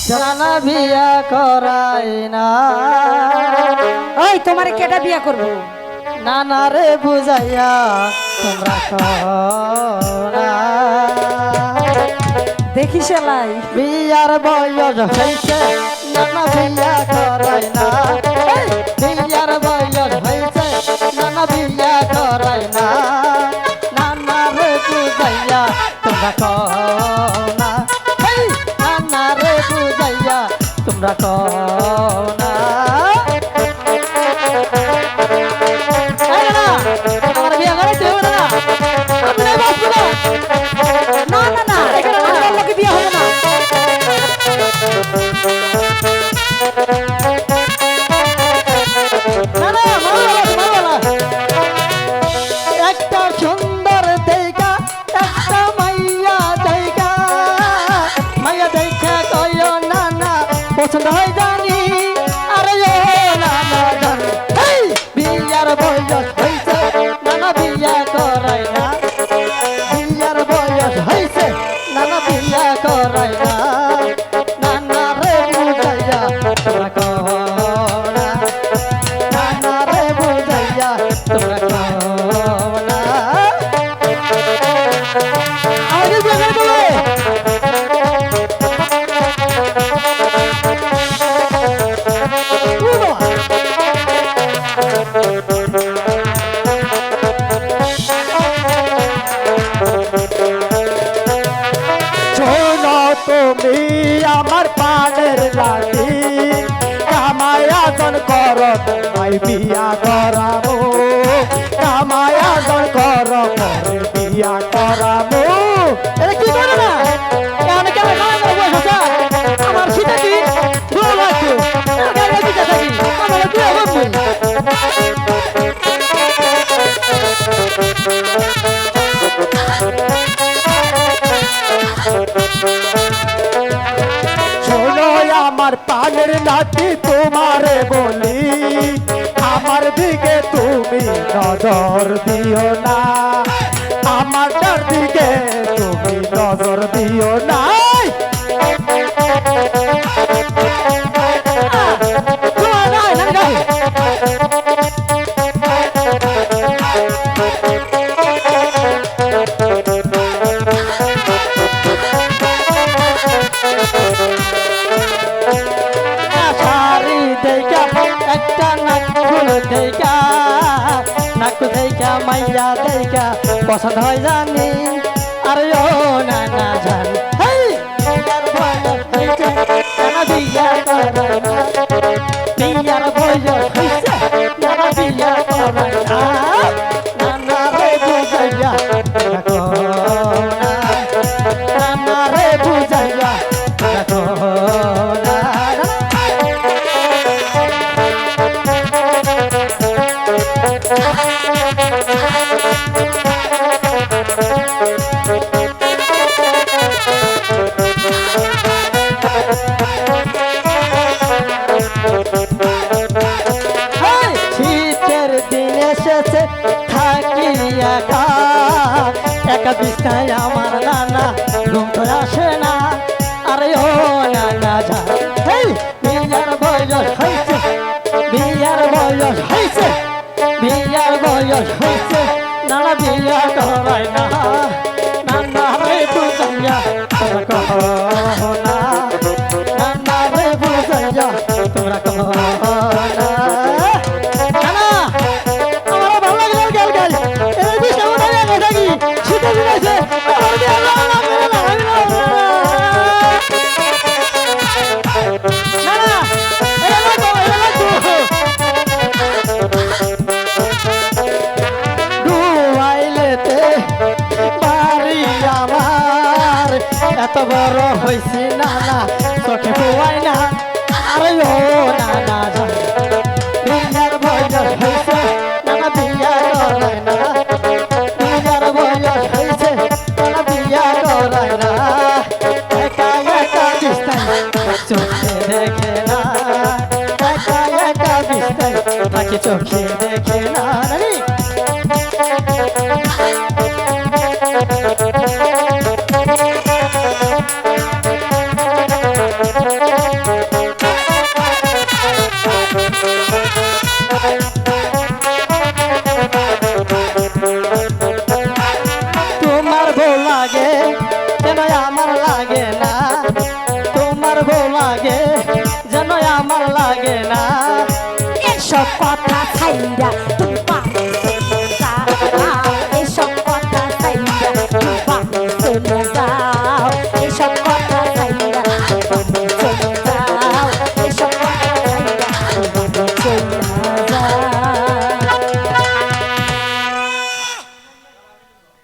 জানা বিয়া করাই না। ওই তোমারে কেটা বিয়া করব? নানা রে বুঝাইয়া তোমরা না। দেখি সেলাই বিয়ার বয়স হয়েছে নানা বিয়া করাই না। বিয়ার বয়স হয়েছে নানা বিয়া করাই না। নানা রে বুঝাইয়া তোমরা না। নানা রে বুঝাইয়া তোমরা না। আমার বিয়া করাইতে হবে না। আমি নাই বাঁচবো না। না না না, এখানে আমার লোকে বিয়া হবে না। একটা সুন্দর দেখা একটা মাইয়া দেখা মাইয়া দেখা কয় না না পছন্দ হয় জানি। আরে না না জানি বিয়ার বয়স হয়েছে নানা বিয়া করাই না। বিয়ার বয়স হয়েছে নানা বিয়া করাই না। নানা রে বুঝাইয়া তোমরা না। নানা রে বুঝাইয়া তোমরা না। আগে বিয়ে করে তুমি আমার পানের লাঠি কামায়াজন কর তোমায় বিয়া করাবো। কামায়াজন কর পরে বিয়া করাবো। এটা কি করে না আমার শীতে দিন আমার আমার পানের নাতি তোমারে বলি আমার দিকে তুমি নজর দিও না। আমার দিকে তুমি নজর দিও না। একটা নাকুল দেখা নাকু দেখা মাইয়া দেখা পছন্দ হয় জানি। আরে ও না না জানি বিয়ার বয়স হয়েছে নানা বিয়া করাই না। বিয়ার বয়স হয়েছে নানা বিয়া করাই না। নানা রে বুঝাইয়া নানা রে বুঝাইয়া শীতের দিন এসেছে থাকি একা একা বিছনায় আমার নানা ঘুম তো আসে না। আরে ও নানা যা বিয়ার বয়স হয়েছে বিয়ার বয়স হয়েছে বিয়ার বয়স হয়েছে নানা বিয়া করাই না। নানা রে বুঝাইয়া তোমরা কহো না। নানা রে বুঝাইয়া তোমরা কহো না। নানা আমার ভালো লাগে গেল গেল এই বিষয় মনে থাকি শীতের দিন আছে আমার বিয়া নানা এত বড় হয়েছি নানা চোখে পোয়াই না। আরে ও নানা জান বিয়ার বয়স হয়েছে নানা বিয়া করাই না। বিয়ার বয়স হয়েছে নানা বিয়া করাই না। একা একা বিছনায় চোখে দেখে না। একা একা বিছনায় তাকে চোখে দেখে না। লাগে না